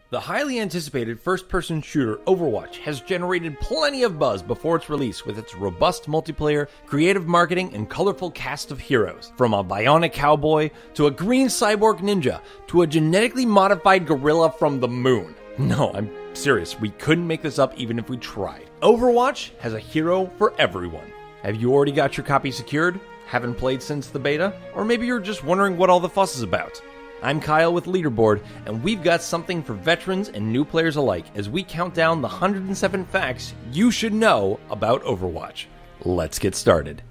The highly anticipated first-person shooter Overwatch has generated plenty of buzz before its release with its robust multiplayer, creative marketing, and colorful cast of heroes. From a bionic cowboy, to a green cyborg ninja, to a genetically modified gorilla from the moon. No, I'm serious, we couldn't make this up even if we tried. Overwatch has a hero for everyone. Have you already got your copy secured? Haven't played since the beta? Or maybe you're just wondering what all the fuss is about. I'm Kyle with Leaderboard, and we've got something for veterans and new players alike as we count down the 107 facts you should know about Overwatch. Let's get started.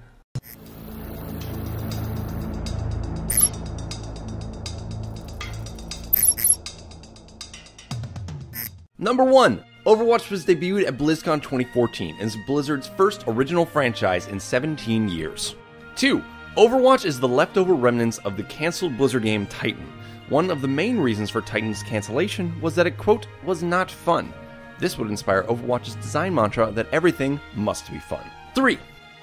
Number 1. Overwatch was debuted at BlizzCon 2014 and is Blizzard's first original franchise in 17 years. 2. Overwatch is the leftover remnants of the cancelled Blizzard game Titan. One of the main reasons for Titan's cancellation was that it, quote, was not fun. This would inspire Overwatch's design mantra that everything must be fun. 3.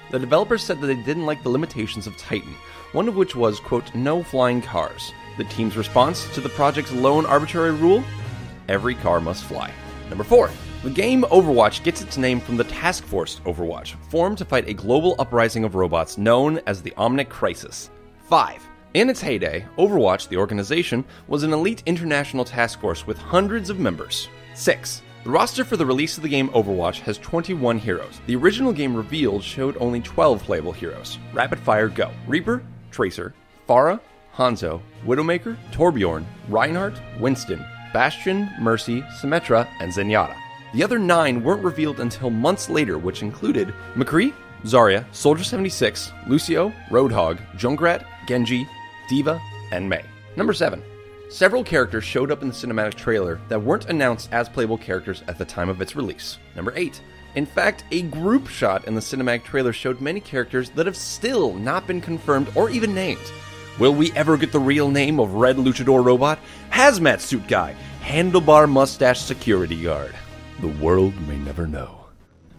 The developers said that they didn't like the limitations of Titan, one of which was, quote, no flying cars. The team's response to the project's lone arbitrary rule? Every car must fly. Number 4. The game Overwatch gets its name from the Task Force Overwatch, formed to fight a global uprising of robots known as the Omnic Crisis. 5. In its heyday, Overwatch, the organization, was an elite international task force with hundreds of members. 6. The roster for the release of the game Overwatch has 21 heroes. The original game revealed showed only 12 playable heroes. Rapid fire go. Reaper, Tracer, Pharah, Hanzo, Widowmaker, Torbjorn, Reinhardt, Winston, Bastion, Mercy, Symmetra, and Zenyatta. The other 9 weren't revealed until months later, which included McCree, Zarya, Soldier 76, Lucio, Roadhog, Junkrat, Genji, D.Va, and Mei. Number 7. Several characters showed up in the cinematic trailer that weren't announced as playable characters at the time of its release. Number 8. In fact, a group shot in the cinematic trailer showed many characters that have still not been confirmed or even named. Will we ever get the real name of Red Luchador Robot? Hazmat Suit Guy, Handlebar Mustache Security Guard. The world may never know.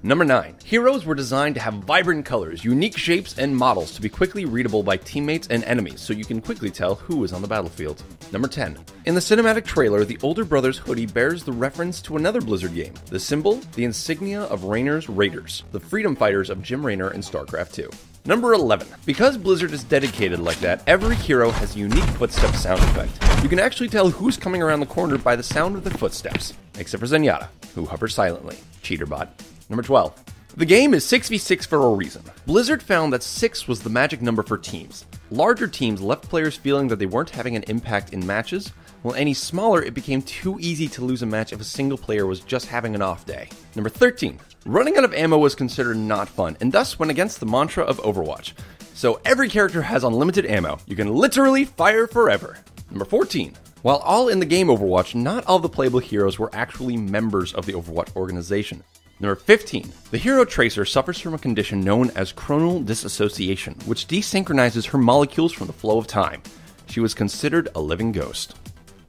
Number 9. Heroes were designed to have vibrant colors, unique shapes, and models to be quickly readable by teammates and enemies so you can quickly tell who is on the battlefield. Number 10. In the cinematic trailer, the older brother's hoodie bears the reference to another Blizzard game. The symbol, the insignia of Raynor's Raiders, the freedom fighters of Jim Raynor in StarCraft 2. Number 11. Because Blizzard is dedicated like that, every hero has a unique footstep sound effect. You can actually tell who's coming around the corner by the sound of their footsteps, except for Zenyatta, who hovers silently. Cheaterbot. Number 12. The game is 6v6 for a reason. Blizzard found that 6 was the magic number for teams. Larger teams left players feeling that they weren't having an impact in matches, while any smaller it became too easy to lose a match if a single player was just having an off day. Number 13. Running out of ammo was considered not fun, and thus went against the mantra of Overwatch. So every character has unlimited ammo. You can literally fire forever. Number 14. While all in the game Overwatch, not all the playable heroes were actually members of the Overwatch organization. Number 15. The hero Tracer suffers from a condition known as chronal disassociation, which desynchronizes her molecules from the flow of time. She was considered a living ghost.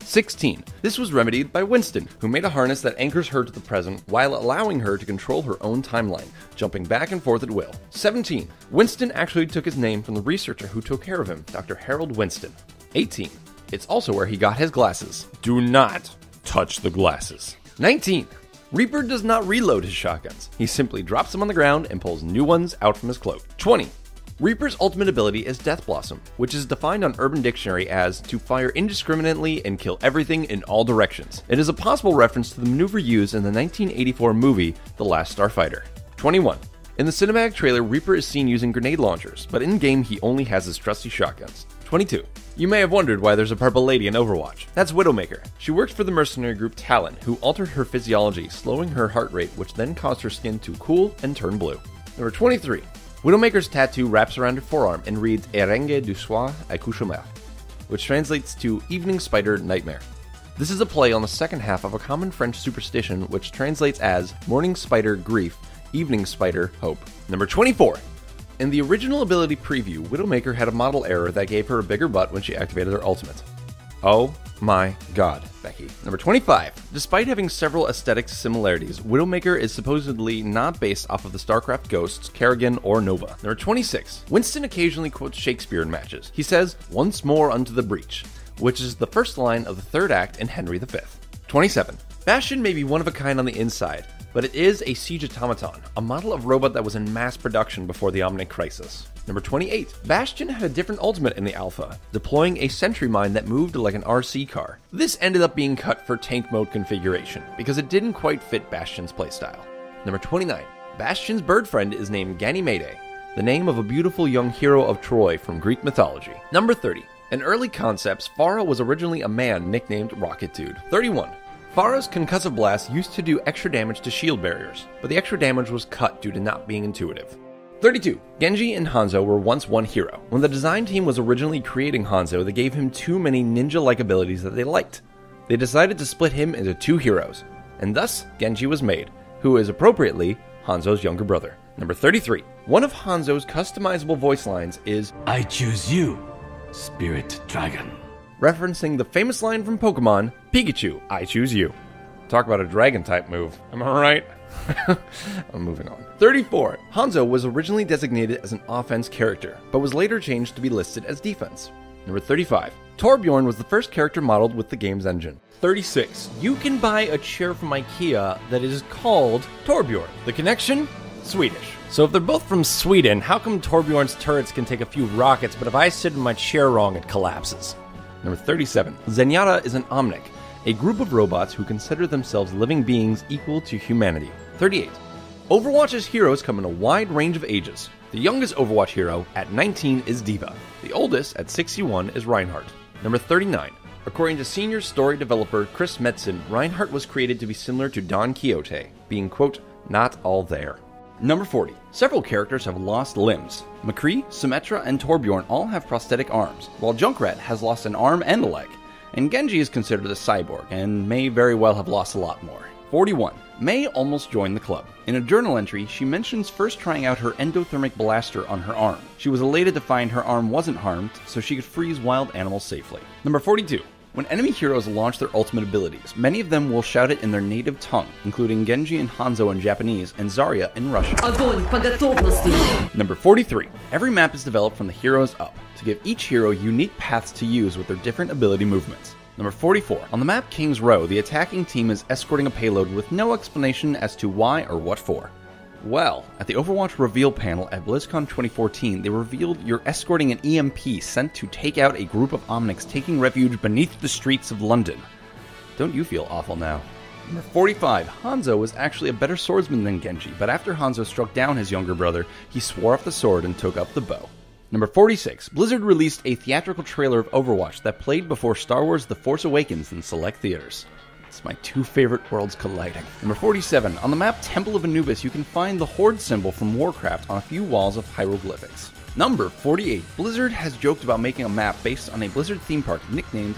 16. This was remedied by Winston, who made a harness that anchors her to the present while allowing her to control her own timeline, jumping back and forth at will. 17. Winston actually took his name from the researcher who took care of him, Dr. Harold Winston. 18. It's also where he got his glasses. Do not touch the glasses. 19. Reaper does not reload his shotguns. He simply drops them on the ground and pulls new ones out from his cloak. 20. Reaper's ultimate ability is Death Blossom, which is defined on Urban Dictionary as to fire indiscriminately and kill everything in all directions. It is a possible reference to the maneuver used in the 1984 movie The Last Starfighter. 21. In the cinematic trailer, Reaper is seen using grenade launchers, but in-game he only has his trusty shotguns. 22. You may have wondered why there's a purple lady in Overwatch. That's Widowmaker. She works for the mercenary group Talon, who altered her physiology, slowing her heart rate, which then caused her skin to cool and turn blue. Number 23. Widowmaker's tattoo wraps around her forearm and reads Erengue du soir à coucher, which translates to Evening Spider Nightmare. This is a play on the second half of a common French superstition which translates as Morning Spider Grief, Evening Spider Hope. Number 24. In the original ability preview, Widowmaker had a model error that gave her a bigger butt when she activated her ultimate. Oh my god, Becky. Number 25. Despite having several aesthetic similarities, Widowmaker is supposedly not based off of the StarCraft ghosts, Kerrigan, or Nova. Number 26. Winston occasionally quotes Shakespeare in matches. He says, "Once more unto the breach," which is the first line of the third act in Henry V. 27. Bastion may be one of a kind on the inside, but it is a siege automaton, a model of robot that was in mass production before the Omnic Crisis. Number 28. Bastion had a different ultimate in the alpha, deploying a sentry mine that moved like an RC car. This ended up being cut for tank mode configuration, because it didn't quite fit Bastion's playstyle. Number 29. Bastion's bird friend is named Ganymede, the name of a beautiful young hero of Troy from Greek mythology. Number 30. In early concepts, Pharah was originally a man nicknamed Rocket Dude. 31. Pharah's concussive blast used to do extra damage to shield barriers, but the extra damage was cut due to not being intuitive. 32. Genji and Hanzo were once one hero. When the design team was originally creating Hanzo, they gave him too many ninja-like abilities that they liked. They decided to split him into two heroes, and thus Genji was made, who is appropriately Hanzo's younger brother. Number 33. One of Hanzo's customizable voice lines is, "I choose you, Spirit Dragon," referencing the famous line from Pokemon, "Pikachu, I choose you." Talk about a dragon-type move, am I right? I'm moving on. 34. Hanzo was originally designated as an offense character, but was later changed to be listed as defense. Number 35. Torbjorn was the first character modeled with the game's engine. 36. You can buy a chair from IKEA that is called Torbjorn. The connection? Swedish. So if they're both from Sweden, how come Torbjorn's turrets can take a few rockets, but if I sit in my chair wrong, it collapses? Number 37. Zenyatta is an Omnic, a group of robots who consider themselves living beings equal to humanity. 38. Overwatch's heroes come in a wide range of ages. The youngest Overwatch hero, at 19, is D.Va. The oldest, at 61, is Reinhardt. Number 39. According to senior story developer Chris Metzen, Reinhardt was created to be similar to Don Quixote, being, quote, not all there. Number 40. Several characters have lost limbs. McCree, Symmetra, and Torbjorn all have prosthetic arms, while Junkrat has lost an arm and a leg. And Genji is considered a cyborg, and may very well have lost a lot more. 41. Mei almost joined the club. In a journal entry, she mentions first trying out her endothermic blaster on her arm. She was elated to find her arm wasn't harmed, so she could freeze wild animals safely. Number 42. When enemy heroes launch their ultimate abilities, many of them will shout it in their native tongue, including Genji and Hanzo in Japanese and Zarya in Russian. Number 43. Every map is developed from the heroes up, to give each hero unique paths to use with their different ability movements. Number 44. On the map King's Row, the attacking team is escorting a payload with no explanation as to why or what for. Well, at the Overwatch reveal panel at BlizzCon 2014, they revealed you're escorting an EMP sent to take out a group of Omnics taking refuge beneath the streets of London. Don't you feel awful now? Number 45. Hanzo was actually a better swordsman than Genji, but after Hanzo struck down his younger brother, he swore off the sword and took up the bow. Number 46. Blizzard released a theatrical trailer of Overwatch that played before Star Wars The Force Awakens in select theaters. It's my two favorite worlds colliding. Number 47. On the map Temple of Anubis, you can find the Horde symbol from Warcraft on a few walls of hieroglyphics. Number 48. Blizzard has joked about making a map based on a Blizzard theme park nicknamed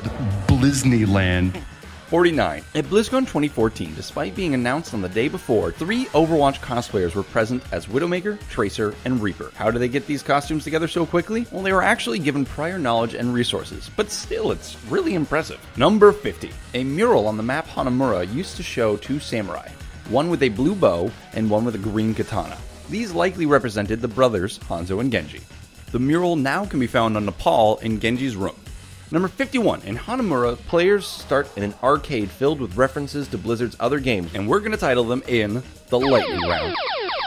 Blizneyland. 49. At BlizzCon 2014, despite being announced on the day before, 3 Overwatch cosplayers were present as Widowmaker, Tracer, and Reaper. How do they get these costumes together so quickly? Well, they were actually given prior knowledge and resources, but still, it's really impressive. Number 50. A mural on the map Hanamura used to show 2 samurai, one with a blue bow and one with a green katana. These likely represented the brothers Hanzo and Genji. The mural now can be found on Nepal in Genji's room. Number 51. In Hanamura, players start in an arcade filled with references to Blizzard's other games, and we're going to title them in the Lightning Round.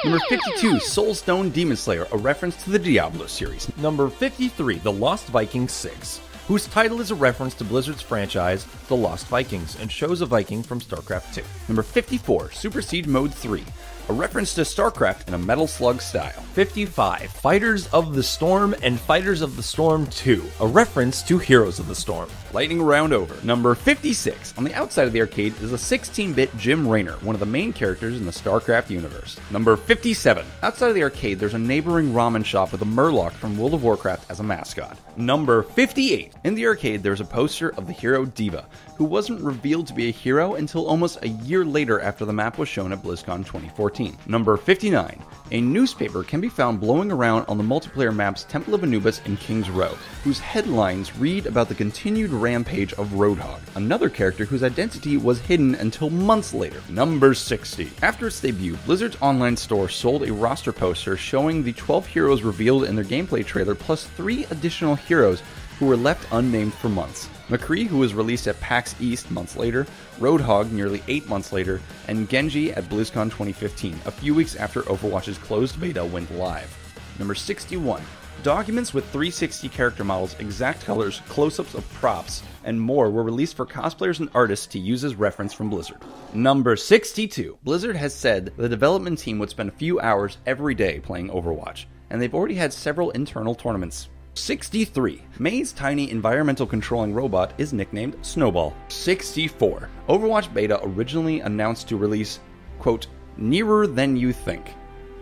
Number 52. Soulstone Demon Slayer, a reference to the Diablo series. Number 53. The Lost Vikings 6, whose title is a reference to Blizzard's franchise, The Lost Vikings, and shows a Viking from StarCraft 2. Number 54. Super Siege Mode 3, a reference to StarCraft in a Metal Slug style. 55. Fighters of the Storm and Fighters of the Storm 2, a reference to Heroes of the Storm. Lightning round over. Number 56. On the outside of the arcade is a 16-bit Jim Raynor, one of the main characters in the StarCraft universe. Number 57. Outside of the arcade, there's a neighboring ramen shop with a Murloc from World of Warcraft as a mascot. Number 58. In the arcade, there's a poster of the hero D.Va, who wasn't revealed to be a hero until almost a year later after the map was shown at BlizzCon 2014. Number 59. A newspaper can be found blowing around on the multiplayer maps Temple of Anubis and King's Row, whose headlines read about the continued rampage of Roadhog, another character whose identity was hidden until months later. Number 60. After its debut, Blizzard's online store sold a roster poster showing the 12 heroes revealed in their gameplay trailer plus 3 additional heroes who were left unnamed for months. McCree, who was released at PAX East months later, Roadhog nearly 8 months later, and Genji at BlizzCon 2015, a few weeks after Overwatch's closed beta went live. Number 61. Documents with 360 character models, exact colors, close-ups of props, and more were released for cosplayers and artists to use as reference from Blizzard. Number 62. Blizzard has said the development team would spend a few hours every day playing Overwatch, and they've already had several internal tournaments. 63. May's tiny environmental controlling robot is nicknamed Snowball. 64. Overwatch beta originally announced to release, quote, nearer than you think.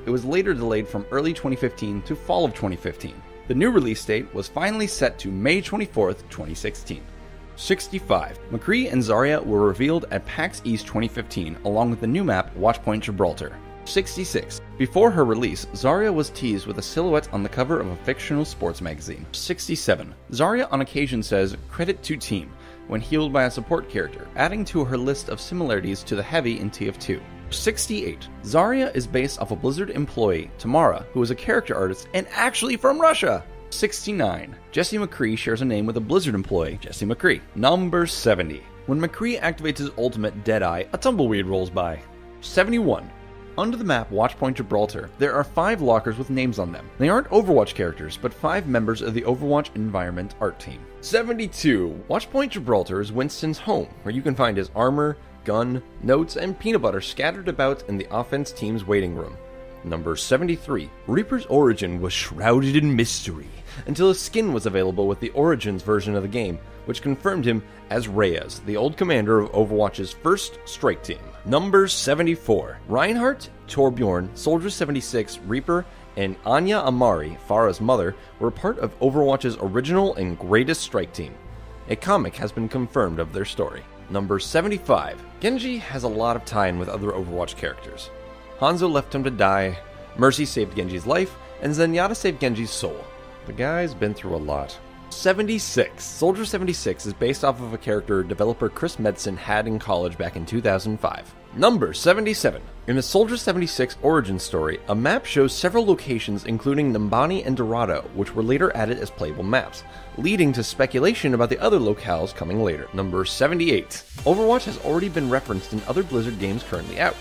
It was later delayed from early 2015 to fall of 2015. The new release date was finally set to May 24th, 2016. 65. McCree and Zarya were revealed at PAX East 2015 along with the new map Watchpoint Gibraltar. 66. Before her release, Zarya was teased with a silhouette on the cover of a fictional sports magazine. 67. Zarya on occasion says, credit to team, when healed by a support character, adding to her list of similarities to the Heavy in TF2. 68. Zarya is based off a Blizzard employee, Tamara, who is a character artist and actually from Russia. 69. Jesse McCree shares a name with a Blizzard employee, Jesse McCree. Number 70. When McCree activates his ultimate Deadeye, a tumbleweed rolls by. 71. Under the map Watchpoint Gibraltar, there are 5 lockers with names on them. They aren't Overwatch characters, but 5 members of the Overwatch Environment art team. 72. Watchpoint Gibraltar is Winston's home, where you can find his armor, gun, notes, and peanut butter scattered about in the offense team's waiting room. Number 73. Reaper's origin was shrouded in mystery until his skin was available with the Origins version of the game, which confirmed him as Reyes, the old commander of Overwatch's first strike team. Number 74. Reinhardt, Torbjorn, Soldier 76, Reaper, and Anya Amari, Farah's mother, were part of Overwatch's original and greatest strike team. A comic has been confirmed of their story. Number 75. Genji has a lot of tie-in with other Overwatch characters. Hanzo left him to die, Mercy saved Genji's life, and Zenyatta saved Genji's soul. The guy's been through a lot. 76. Soldier 76 is based off of a character developer Chris Metzen had in college back in 2005. Number 77. In the Soldier 76 origin story, a map shows several locations including Numbani and Dorado, which were later added as playable maps, leading to speculation about the other locales coming later. Number 78. Overwatch has already been referenced in other Blizzard games currently out.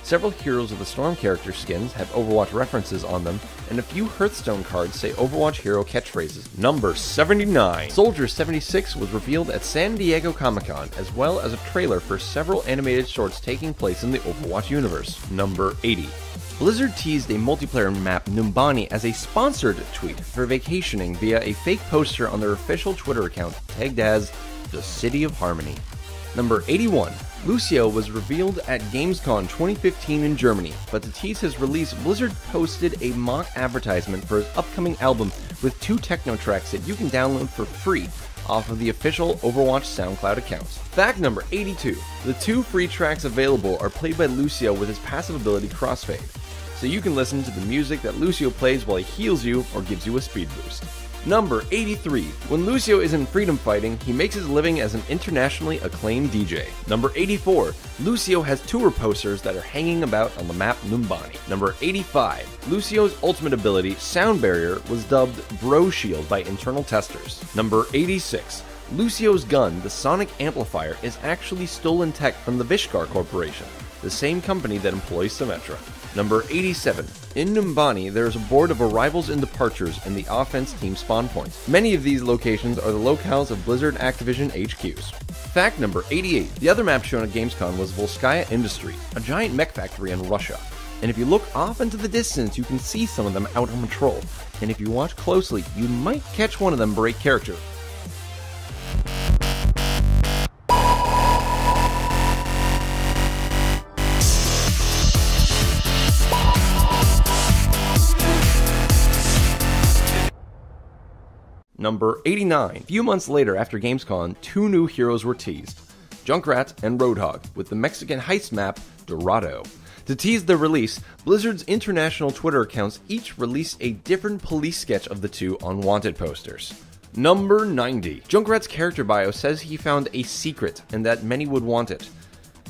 Several Heroes of the Storm character skins have Overwatch references on them, and a few Hearthstone cards say Overwatch hero catchphrases. Number 79. Soldier 76 was revealed at San Diego Comic-Con, as well as a trailer for several animated shorts taking place in the Overwatch universe. Number 80. Blizzard teased a multiplayer map Numbani as a sponsored tweet for vacationing via a fake poster on their official Twitter account tagged as the City of Harmony. Number 81. Lucio was revealed at Gamescom 2015 in Germany, but to tease his release, Blizzard posted a mock advertisement for his upcoming album with 2 techno tracks that you can download for free off of the official Overwatch SoundCloud account. Fact number 82. The 2 free tracks available are played by Lucio with his passive ability Crossfade, so you can listen to the music that Lucio plays while he heals you or gives you a speed boost. Number 83. When Lucio is in freedom fighting, he makes his living as an internationally acclaimed DJ. Number 84. Lucio has tour posters that are hanging about on the map Numbani. Number 85. Lucio's ultimate ability, Sound Barrier, was dubbed Bro Shield by internal testers. Number 86. Lucio's gun, the Sonic Amplifier, is actually stolen tech from the Vishkar Corporation, the same company that employs Symmetra. Number 87. In Numbani, there is a board of arrivals and departures in the offense team spawn points. Many of these locations are the locales of Blizzard Activision HQs. Fact number 88. The other map shown at Gamescom was Volskaya Industry, a giant mech factory in Russia. And if you look off into the distance, you can see some of them out on patrol. And if you watch closely, you might catch one of them break character. Number 89. A few months later after Gamescom, 2 new heroes were teased, Junkrat and Roadhog, with the Mexican heist map Dorado. To tease their release, Blizzard's international Twitter accounts each released a different police sketch of the 2 on wanted posters. Number 90. Junkrat's character bio says he found a secret and that many would want it.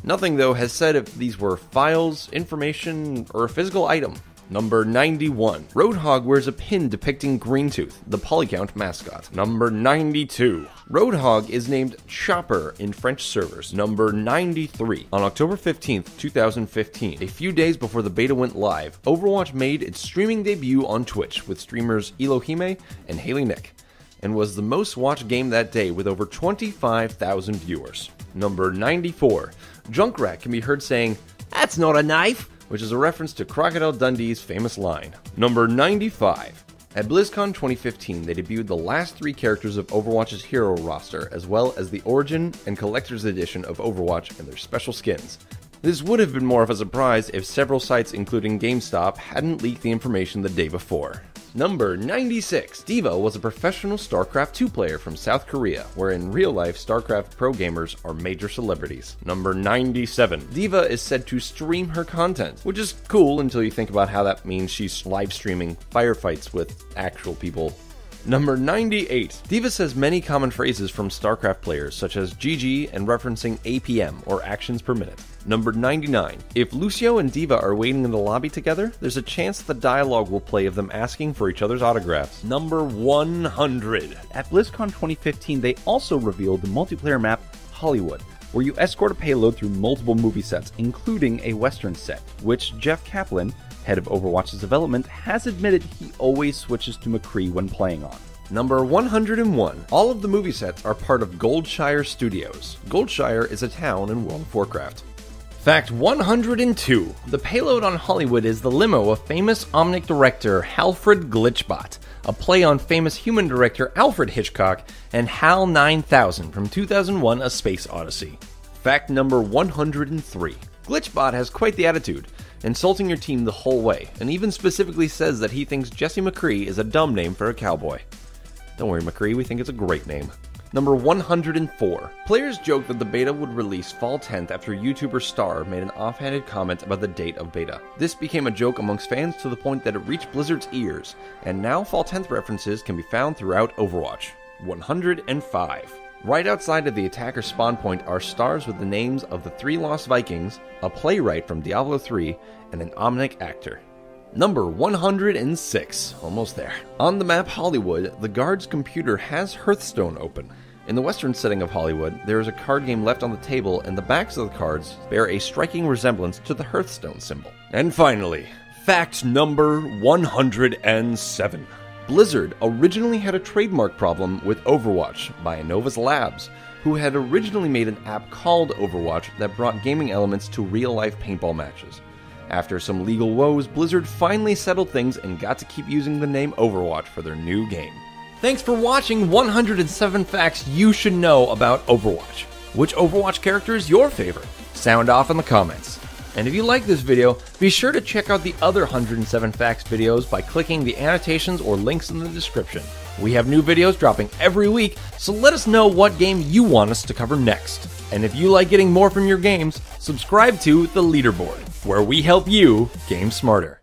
Nothing, though, has said if these were files, information, or a physical item. Number 91. Roadhog wears a pin depicting Greentooth, the Polycount mascot. Number 92. Roadhog is named Chopper in French servers. Number 93. On October 15th, 2015, a few days before the beta went live, Overwatch made its streaming debut on Twitch with streamers Elohime and Haley Nick, and was the most watched game that day with over 25,000 viewers. Number 94. Junkrat can be heard saying, "That's not a knife," which is a reference to Crocodile Dundee's famous line. Number 95. At BlizzCon 2015, they debuted the last 3 characters of Overwatch's hero roster, as well as the Origin and Collector's Edition of Overwatch and their special skins. This would have been more of a surprise if several sites, including GameStop, hadn't leaked the information the day before. Number 96. D.Va was a professional StarCraft 2 player from South Korea, where in real life StarCraft pro gamers are major celebrities. Number 97. D.Va is said to stream her content, which is cool until you think about how that means she's live streaming firefights with actual people. Number 98. D.Va says many common phrases from StarCraft players, such as GG and referencing APM, or actions per minute. Number 99. If Lucio and D.Va are waiting in the lobby together, there's a chance the dialogue will play of them asking for each other's autographs. Number 100. At BlizzCon 2015, they also revealed the multiplayer map Hollywood, where you escort a payload through multiple movie sets, including a Western set, which Jeff Kaplan, head of Overwatch's development, has admitted he always switches to McCree when playing on. Number 101. All of the movie sets are part of Goldshire Studios. Goldshire is a town in World of Warcraft. Fact 102. The payload on Hollywood is the limo of famous Omnic director Halfred Glitchbot, a play on famous human director Alfred Hitchcock and HAL 9000 from 2001: A Space Odyssey. Fact number 103. Glitchbot has quite the attitude, insulting your team the whole way, and even specifically says that he thinks Jesse McCree is a dumb name for a cowboy. Don't worry, McCree, we think it's a great name. Number 104. Players joked that the beta would release fall 10th after YouTuber Star made an offhanded comment about the date of beta. This became a joke amongst fans to the point that it reached Blizzard's ears, and now fall 10th references can be found throughout Overwatch. 105. Right outside of the attacker spawn point are stars with the names of the 3 Lost Vikings, a playwright from Diablo 3, and an Omnic actor. Number 106. Almost there. On the map Hollywood, the guard's computer has Hearthstone open. In the western setting of Hollywood, there is a card game left on the table, and the backs of the cards bear a striking resemblance to the Hearthstone symbol. And finally, fact number 107. Blizzard originally had a trademark problem with Overwatch by Innovus Labs, who had originally made an app called Overwatch that brought gaming elements to real-life paintball matches. After some legal woes, Blizzard finally settled things and got to keep using the name Overwatch for their new game. Thanks for watching 107 Facts You Should Know About Overwatch. Which Overwatch character is your favorite? Sound off in the comments. And if you like this video, be sure to check out the other 107 Facts videos by clicking the annotations or links in the description. We have new videos dropping every week, so let us know what game you want us to cover next. And if you like getting more from your games, subscribe to The Leaderboard, where we help you game smarter.